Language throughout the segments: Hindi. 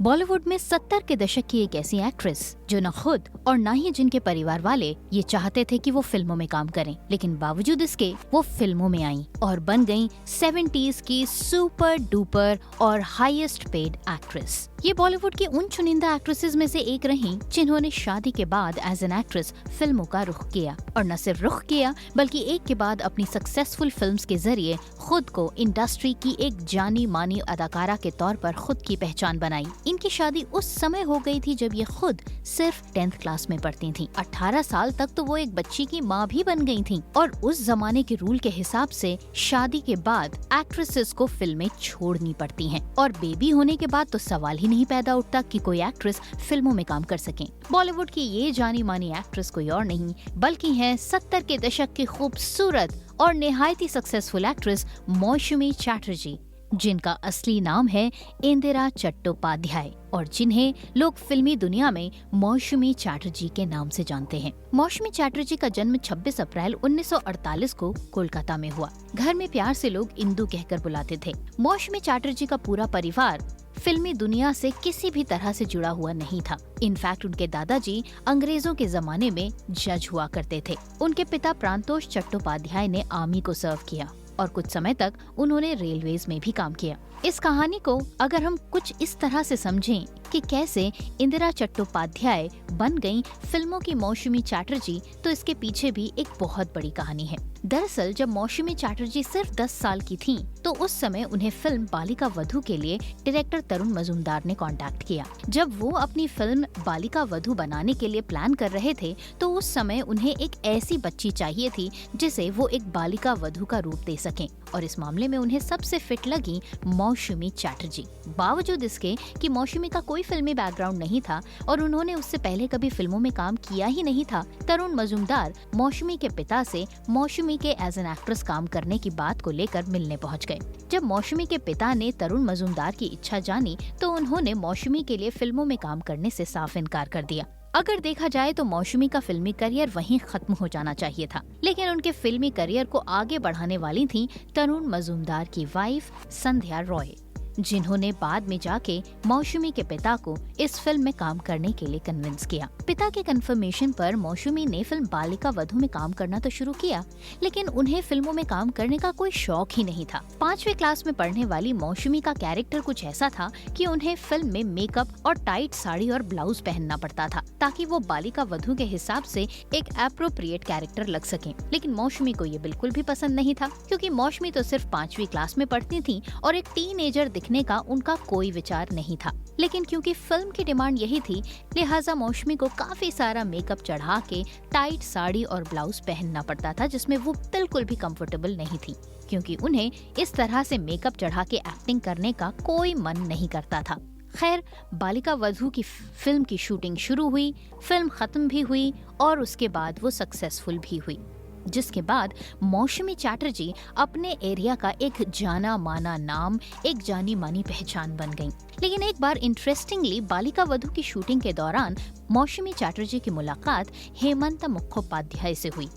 बॉलीवुड में 70 के दशक की एक ऐसी एक्ट्रेस जो न खुद और न ही जिनके परिवार वाले ये चाहते थे कि वो फिल्मों में काम करें, लेकिन बावजूद इसके वो फिल्मों में आईं और बन गईं 70s की सुपर डुपर और हाईएस्ट पेड एक्ट्रेस। ये बॉलीवुड की उन चुनिंदा एक्ट्रेसेस में से एक रहीं जिन्होंने शादी के बाद एज एन एक्ट्रेस फिल्मों का रुख किया, और न सिर्फ रुख किया बल्कि एक के बाद अपनी सक्सेसफुल फिल्म्स के जरिए खुद को इंडस्ट्री की एक जानी मानी अदाकारा के तौर पर खुद की पहचान बनाई। इनकी शादी उस समय हो गई थी जब ये खुद सिर्फ 10th क्लास में पढ़ती थीं। 18 साल तक तो वो एक बच्ची की माँ भी बन गई थीं, और उस जमाने के रूल के हिसाब से शादी के बाद एक्ट्रेसेस को फिल्में छोड़नी पड़ती हैं, और बेबी होने के बाद तो सवाल ही नहीं पैदा उठता कि कोई एक्ट्रेस फिल्मों में काम कर सके। बॉलीवुड की ये जानी मानी एक्ट्रेस कोई और नहीं बल्कि है 70 के दशक की खूबसूरत और निहायती सक्सेसफुल एक्ट्रेस मौसमी चैटर्जी, जिनका असली नाम है इंदिरा चट्टोपाध्याय और जिन्हें लोग फिल्मी दुनिया में मौसमी चैटर्जी के नाम से जानते हैं। मौसमी चैटर्जी का जन्म 26 अप्रैल 1948 को कोलकाता में हुआ। घर में प्यार से लोग इंदु कहकर बुलाते थे। मौसमी चैटर्जी का पूरा परिवार फिल्मी दुनिया से किसी भी तरह से जुड़ा हुआ नहीं था। इनफैक्ट उनके दादाजी अंग्रेजों के जमाने में जज हुआ करते थे। उनके पिता प्रांतोष चट्टोपाध्याय ने आर्मी को सर्व किया और कुछ समय तक उन्होंने रेलवेज में भी काम किया। इस कहानी को अगर हम कुछ इस तरह से समझें कि कैसे इंदिरा चट्टोपाध्याय बन गईं फिल्मों की मौसमी चैटर्जी, तो इसके पीछे भी एक बहुत बड़ी कहानी है। दरअसल जब मौसमी चैटर्जी सिर्फ 10 साल की थीं, तो उस समय उन्हें फिल्म बालिका वधू के लिए डायरेक्टर तरुण मजूमदार ने कांटेक्ट किया। जब वो अपनी फिल्म बालिका वधू बनाने के लिए प्लान कर रहे थे, तो उस समय उन्हें एक ऐसी बच्ची चाहिए थी जिसे वो एक बालिका वधू का रूप दे सकें, और इस मामले में उन्हें सबसे फिट लगी मौसमी चैटर्जी। बावजूद इसके कि मौसमी का कोई फिल्मी बैकग्राउंड नहीं था और उन्होंने उससे पहले कभी फिल्मों में काम किया ही नहीं था, तरुण मजूमदार मौसमी के पिता से मौसमी के एज एन एक्ट्रेस काम करने की बात को लेकर मिलने पहुंच गए। जब मौसमी के पिता ने तरुण मजूमदार की इच्छा जानी, तो उन्होंने मौसमी के लिए फिल्मों में काम करने से साफ इनकार कर दिया। अगर देखा जाए तो मौसमी का फिल्मी करियर वहीं खत्म हो जाना चाहिए था, लेकिन उनके फिल्मी करियर को आगे बढ़ाने वाली थी तरुण मजूमदार की वाइफ संध्या रॉय, जिन्होंने बाद में जाके मौसमी के पिता को इस फिल्म में काम करने के लिए कन्विंस किया। पिता के कंफर्मेशन पर मौसमी ने फिल्म बालिका वधू में काम करना तो शुरू किया, लेकिन उन्हें फिल्मों में काम करने का कोई शौक ही नहीं था। 5वीं क्लास में पढ़ने वाली मौसमी का कैरेक्टर कुछ ऐसा था कि उन्हें फिल्म में मेकअप और टाइट साड़ी और ब्लाउज पहनना पड़ता था, ताकि वो बालिका वधू के हिसाब से एक एप्रोप्रिएट कैरेक्टर लग सके। लेकिन मौसमी को ये बिल्कुल भी पसंद नहीं था, क्योंकि मौसमी तो सिर्फ 5वीं क्लास में पढ़ती थी और एक टीनेजर दिखने का उनका कोई विचार नहीं था। लेकिन क्योंकि फिल्म की डिमांड यही थी, लिहाजा मौसमी को काफी सारा मेकअप चढ़ा के टाइट साड़ी और ब्लाउज पहनना पड़ता था, जिसमें वो बिल्कुल भी कंफर्टेबल नहीं थी, क्योंकि उन्हें इस तरह से मेकअप चढ़ा के एक्टिंग करने का कोई मन नहीं करता था। खैर, बालिका वधू की फिल्म की शूटिंग शुरू हुई, फिल्म खत्म भी हुई और उसके बाद वो सक्सेसफुल भी हुई, जिसके बाद मौसमी चैटर्जी अपने एरिया का एक जाना माना नाम, एक जानी मानी पहचान बन गईं। लेकिन एक बार इंटरेस्टिंगली बालिका वधू की शूटिंग के दौरान मौसमी चैटर्जी की मुलाकात हेमंत मुखोपाध्याय से हुई।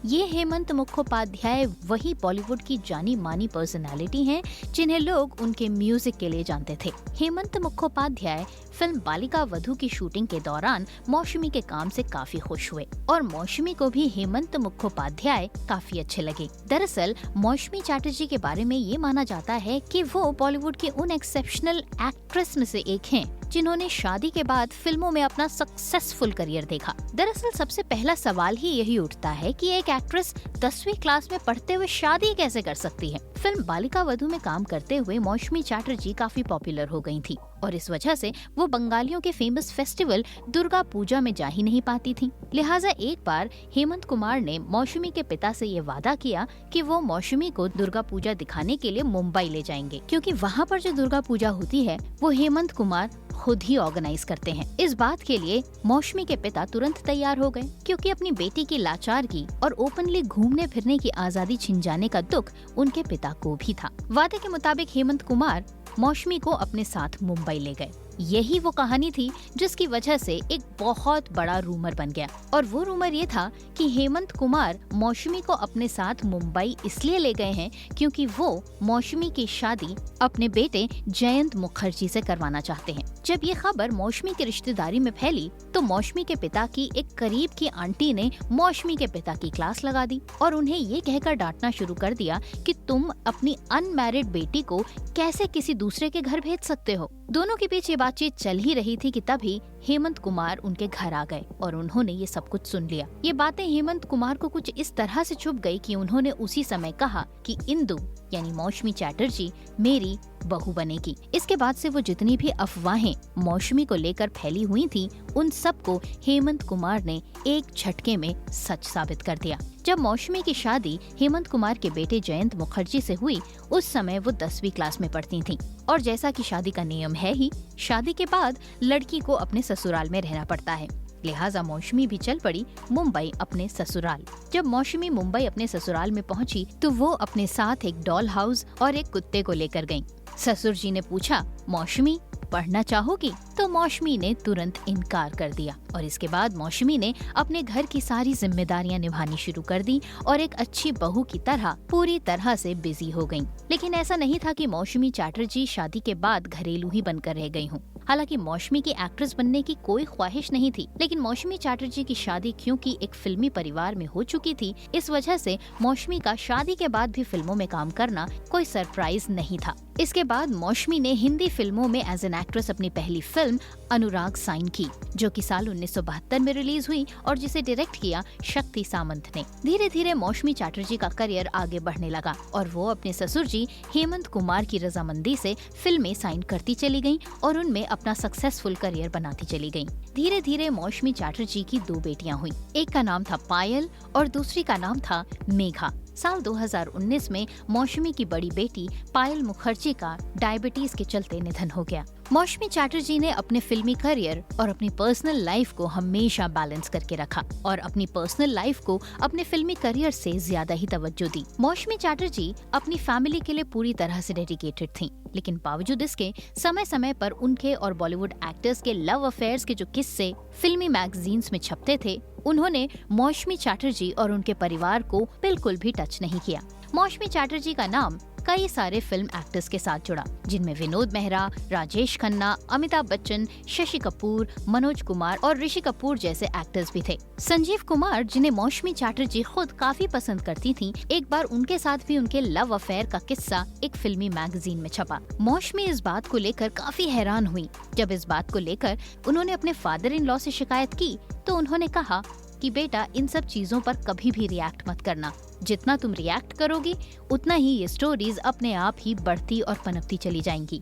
ये हेमंत मुखोपाध्याय वही बॉलीवुड की जानी मानी पर्सनालिटी हैं जिन्हें लोग उनके म्यूजिक के लिए जानते थे। हेमंत मुखोपाध्याय फिल्म बालिका वधू की शूटिंग के दौरान मौसमी के काम से काफी खुश हुए और मौसमी को भी हेमंत मुखोपाध्याय काफी अच्छे लगे। दरअसल मौसमी चैटर्जी के बारे में ये माना जाता है कि वो बॉलीवुड के उन एक्सेप्शनल एक्ट्रेस में से एक हैं जिन्होंने शादी के बाद फिल्मों में अपना सक्सेसफुल करियर देखा। दरअसल सबसे पहला सवाल ही यही उठता है कि एक एक्ट्रेस 10वीं क्लास में पढ़ते हुए शादी कैसे कर सकती है। फिल्म बालिका वधू में काम करते हुए मौसमी चैटर्जी काफी पॉपुलर हो गई थी और इस वजह से वो बंगालियों के फेमस फेस्टिवल दुर्गा पूजा में जा ही नहीं पाती थी। लिहाजा एक बार हेमंत कुमार ने मौसमी के पिता से ये वादा किया कि वो मौसमी को दुर्गा पूजा दिखाने के लिए मुंबई ले जाएंगे, क्योंकि वहाँ पर जो दुर्गा पूजा होती है वो हेमंत कुमार खुद ही ऑर्गेनाइज करते हैं। इस बात के लिए मौसमी के पिता तुरंत तैयार हो गए, क्योंकि अपनी बेटी की लाचारगी और ओपनली घूमने फिरने की आजादी छिन जाने का दुख उनके पिता को भी था। वादे के मुताबिक हेमंत कुमार मौसमी को अपने साथ मुंबई ले गए यही वो कहानी थी जिसकी वजह से एक बहुत बड़ा रूमर बन गया। और वो रूमर ये था कि हेमंत कुमार मौसमी को अपने साथ मुंबई इसलिए ले गए हैं क्योंकि वो मौसमी की शादी अपने बेटे जयंत मुखर्जी से करवाना चाहते हैं। जब ये खबर मौसमी की रिश्तेदारी में फैली तो मौसमी के पिता की एक करीब की आंटी ने मौसमी के पिता की क्लास लगा दी और उन्हें ये कहकर डांटना शुरू कर दिया कि तुम अपनी अनमैरिड बेटी को कैसे किसी दूसरे के घर भेज सकते हो। दोनों के बीच ये बातचीत चल ही रही थी कि तभी हेमंत कुमार उनके घर आ गए और उन्होंने ये सब कुछ सुन लिया। ये बातें हेमंत कुमार को कुछ इस तरह से चुभ गई कि उन्होंने उसी समय कहा कि इंदु यानी मौसमी चैटर्जी मेरी बहू बनेगी। इसके बाद से वो जितनी भी अफवाहें मौसमी को लेकर फैली हुई थी उन सबको हेमंत कुमार ने एक झटके में सच साबित कर दिया। जब मौसमी की शादी हेमंत कुमार के बेटे जयंत मुखर्जी से हुई उस समय वो 10वीं क्लास में पढ़ती थीं। और जैसा कि शादी का नियम है ही, शादी के बाद लड़की को अपने ससुराल में रहना पड़ता है। लिहाजा मौसमी भी चल पड़ी मुंबई अपने ससुराल। जब मौसमी मुंबई अपने ससुराल में पहुंची तो वो अपने साथ एक डॉल हाउस और एक कुत्ते को लेकर गईं। ससुर जी ने पूछा, मौसमी पढ़ना चाहोगी? तो मौसमी ने तुरंत इनकार कर दिया और इसके बाद मौसमी ने अपने घर की सारी जिम्मेदारियां निभानी शुरू कर दी और एक अच्छी बहू की तरह पूरी तरह से बिजी हो गईं। लेकिन ऐसा नहीं था कि मौसमी चैटर्जी शादी के बाद घरेलू ही बनकर रह गई हूँ। हालांकि मौसमी की एक्ट्रेस बनने की कोई ख्वाहिश नहीं थी, लेकिन मौसमी चैटर्जी की शादी क्योंकि एक फिल्मी परिवार में हो चुकी थी, इस वजह से मौसमी का शादी के बाद भी फिल्मों में काम करना कोई सरप्राइज नहीं था। इसके बाद मौसमी ने हिंदी फिल्मों में एज एन एक्ट्रेस अपनी पहली फिल्म अनुराग साइन की, जो कि साल 1972 में रिलीज हुई और जिसे डायरेक्ट किया शक्ति सामंत ने। धीरे धीरे मौसमी चैटर्जी का करियर आगे बढ़ने लगा और वो अपने ससुर जी हेमंत कुमार की रजामंदी से फिल्में साइन करती चली गयी और उनमें अपना सक्सेसफुल करियर बनाती चली गयी। धीरे धीरे मौसमी चैटर्जी की 2 बेटियां हुई। एक का नाम था पायल और दूसरी का नाम था मेघा। साल 2019 में मौसमी की बड़ी बेटी पायल मुखर्जी का डायबिटीज के चलते निधन हो गया। मौसमी चैटर्जी ने अपने फिल्मी करियर और अपनी पर्सनल लाइफ को हमेशा बैलेंस करके रखा और अपनी पर्सनल लाइफ को अपने फिल्मी करियर से ज्यादा ही तवज्जो दी। मौसमी चैटर्जी अपनी फैमिली के लिए पूरी तरह से डेडिकेटेड थीं, लेकिन बावजूद इसके समय समय पर उनके और बॉलीवुड एक्टर्स के लव अफेयर्स के जो किस्से फिल्मी मैगजीन्स में छपते थे, उन्होंने मौसमी चैटर्जी और उनके परिवार को बिल्कुल भी टच नहीं किया। मौसमी चैटर्जी का नाम कई सारे फिल्म एक्टर्स के साथ जुड़ा, जिनमें विनोद मेहरा, राजेश खन्ना, अमिताभ बच्चन, शशि कपूर, मनोज कुमार और ऋषि कपूर जैसे एक्टर्स भी थे। संजीव कुमार, जिन्हें मौसमी चैटर्जी खुद काफी पसंद करती थीं, एक बार उनके साथ भी उनके लव अफेयर का किस्सा एक फिल्मी मैगजीन में छपा। मौसमी इस बात को लेकर काफी हैरान हुई। जब इस बात को लेकर उन्होंने अपने फादर इन लॉ से शिकायत की तो उन्होंने कहा कि बेटा, इन सब चीजों पर कभी भी रिएक्ट मत करना। जितना तुम रिएक्ट करोगी उतना ही ये स्टोरीज अपने आप ही बढ़ती और पनपती चली जाएंगी।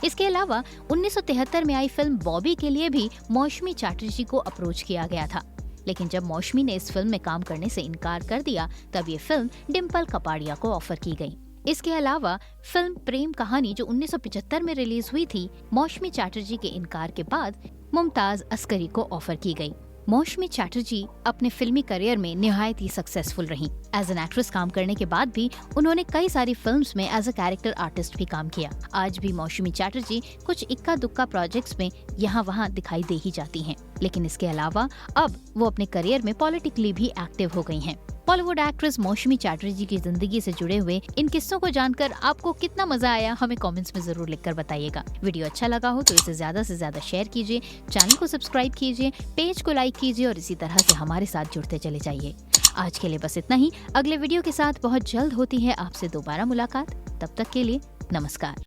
इसके अलावा 1973 में आई फिल्म बॉबी के लिए भी मौसमी चैटर्जी को अप्रोच किया गया था, लेकिन जब मौसमी ने इस फिल्म में काम करने से इनकार कर दिया तब ये फिल्म डिम्पल कपाड़िया को ऑफर की गई। इसके अलावा फिल्म प्रेम कहानी जो 1975 में रिलीज हुई थी, मौसमी चैटर्जी के इनकार के बाद मुमताज अस्करी को ऑफर की गई। मौसमी चैटर्जी अपने फिल्मी करियर में निहायत ही सक्सेसफुल रहीं। एज एन एक्ट्रेस काम करने के बाद भी उन्होंने कई सारी फिल्म्स में एज अ कैरेक्टर आर्टिस्ट भी काम किया। आज भी मौसमी चैटर्जी कुछ इक्का दुक्का प्रोजेक्ट्स में यहाँ वहाँ दिखाई दे ही जाती हैं, लेकिन इसके अलावा अब वो अपने करियर में पॉलिटिकली भी एक्टिव हो गई हैं। बॉलीवुड एक्ट्रेस मौसमी चैटर्जी की जिंदगी से जुड़े हुए इन किस्सों को जानकर आपको कितना मजा आया, हमें कमेंट्स में जरूर लिखकर बताइएगा। वीडियो अच्छा लगा हो तो इसे ज्यादा से ज्यादा शेयर कीजिए, चैनल को सब्सक्राइब कीजिए, पेज को लाइक कीजिए और इसी तरह से हमारे साथ जुड़ते चले जाइए। आज के लिए बस इतना ही। अगले वीडियो के साथ बहुत जल्द होती है आपसे दोबारा मुलाकात। तब तक के लिए नमस्कार।